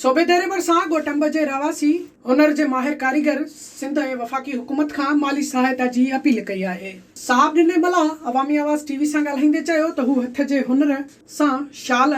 सूबेदारे भरिसां गोटंब जे रहवासी हुनर जे माहिर कारीगर सिंध ऐं वफ़ाक़ी हुकूमत खां माली सहायता जी अपील कई आहे। साहब ॾिने मला अवामी आवाज़ टीवी सां ॻाल्हाईंदे चयो त हू हथ जे हुनर सां शाल,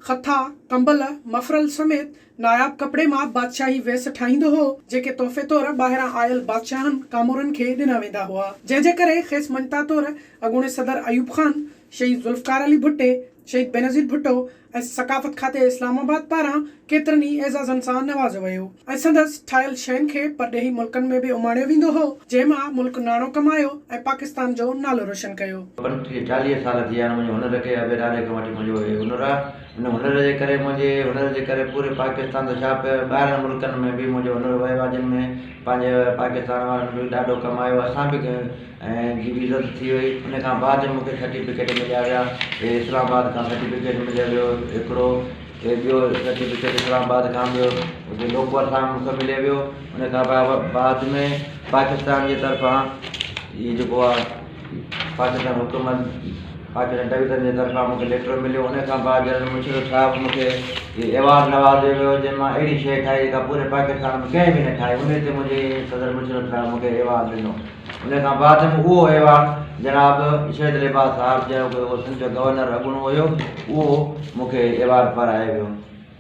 खथा, कंबल, मफरल समेत नायाब कपड़े मां बादशाही वेस ठाहींदो हो, जेके तोहफ़े तौर ॿाहिरां आयल बादशाहनि कामोरनि खे ॾिना वेंदा हुआ। जंहिंजे करे खेसि मंता तौर अॻूणे सदर अयूब खान, शहीद ज़ुल्फ़कार अली भुट्टे, शहीद बेनज़ीर भुट्टो ऐं सकाफ़त खाते इस्लामाबाद पारां केतिरनि ई एज़ाज़नि सां नवाज़ो वियो ऐं संदसि ठाहियल शयुनि खे परॾेही मुल्कनि में बि उमाणियो वेंदो हो, जंहिंमां मुल्क नाणो कमायो ऐं पाकिस्तान जो नालो रोशन कयो। 40 साल थी विया मुंहिंजे हुनर खे अबेदारे खां वठी मुंहिंजो हुनर आहे। हुन हुनर जे करे पूरे पाकिस्तान छा ॿाहिरि मुल्कनि में बि मुंहिंजो हुनर वियो आहे, जिन में पंहिंजे पाकिस्तान वारनि बि ॾाढो कमायो, असां बि ऐं जी बि इज़त थी वई। उन खां बाद मूंखे सर्टिफिकेट मिलिया विया, इस्लामाबाद खां सर्टिफिकेट मिलियो वियो हिकिड़ो, ॿियो सर्टिफिकेट इस्लामाबाद खां ॿियो हुते लोकवाल सां मूंखे मिलियो वियो। उन खां बाद में पाकिस्तान जे तरफ़ां इहो जेको आहे पाकिस्तान हुकूमत पाकिस्तान डिवीज़न जे तरफ़ां मूंखे लेटर मिलियो। उन खां बाद जनरल मुशर्रफ साहिबु मूंखे एवॉर्ड नवाज़ियो वियो, जंहिंमां अहिड़ी शइ ठाही जेका पूरे पाकिस्तान में कंहिं बि न ठाही। उन ते मुंहिंजे सदर मुशर्रफ साहिबु मूंखे एवॉर्ड ॾिनो। उन खां बाद में उहो एवॉर्ड जनाब शहीद लिबास साहिबु जेको सिंध जो गवर्नर अॻूणो हुयो, उहो मूंखे एवॉर्ड पाराए वियो,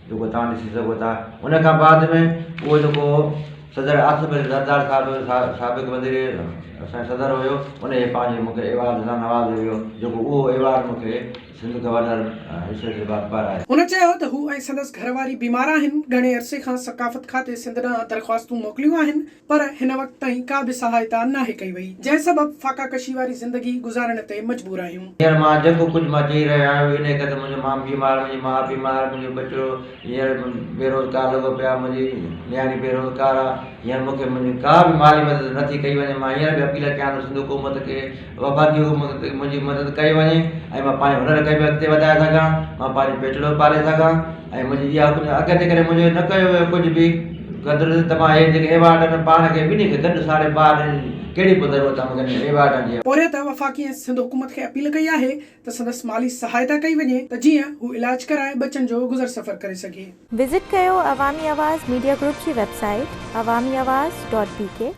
जेको तव्हां ॾिसी सघो था। उन खां बाद में उहो जेको सदर आसिफ अली ज़रदार साहिबु साबिक़ वज़ीर असांजो सदर हुयो, उन पंहिंजे मूंखे एवॉर्ड सां नवाज़ियो वियो, जेको उहो एवॉर्ड मूंखे सिंध गवर्नर शहीद लिबास पाराए। हुन चयो त हू ऐं संदसि घरवारी बीमार आहिनि। घणे अरसे खां सकाफ़त खाते सिंध ॾांहुं दरख़्वास्तूं मोकिलियूं आहिनि, पर हिन वक़्त ताईं का बि सहायता नाहे कई वई, जंहिं सबबु फाका कशी वारी ज़िंदगी गुज़ारण ते मजबूर आहियूं। हींअर मां जेको कुझु मां चई रहियो आहियां, इन करे मुंहिंजो मां बीमार, मुंहिंजी माउ बीमार, मुंहिंजो बचो हींअर बेरोज़गार लॻो पिया, मुंहिंजी नियाणी बेरोज़गार आहे। हींअर मूंखे मुंहिंजी का बि माली मदद नथी कई वञे। मां हींअर बि अपील कयां थो सिंध हुकूमत खे, वफ़ाक़ी हुकूमत खे मुंहिंजी मदद कई वञे ऐं मां पंहिंजे हुनर खे बि अॻिते वधाए सघां, मां पंहिंजी बेटड़ो पाले सघां ऐं मुंहिंजी इहा अॻिते करे मुंहिंजो न कयो वियो कुझु बि क़दुरु त मां हे जेके एवॉर्ड आहिनि पाण खे ॿिन्ही खे गॾु साड़े पार कहिड़ी बि ज़रूरत आहे मूंखे एवॉर्डनि जी। पोइ त वफ़ाक़ी ऐं सिंध हुकूमत खे अपील कई आहे त संदसि माली सहायता कई वञे त जीअं हू इलाज कराए बचनि जो गुज़र सफ़र करे सघे। विज़िट कयो अवामी आवाज़ मीडिया ग्रुप जी वेबसाइट awamiawaz.pk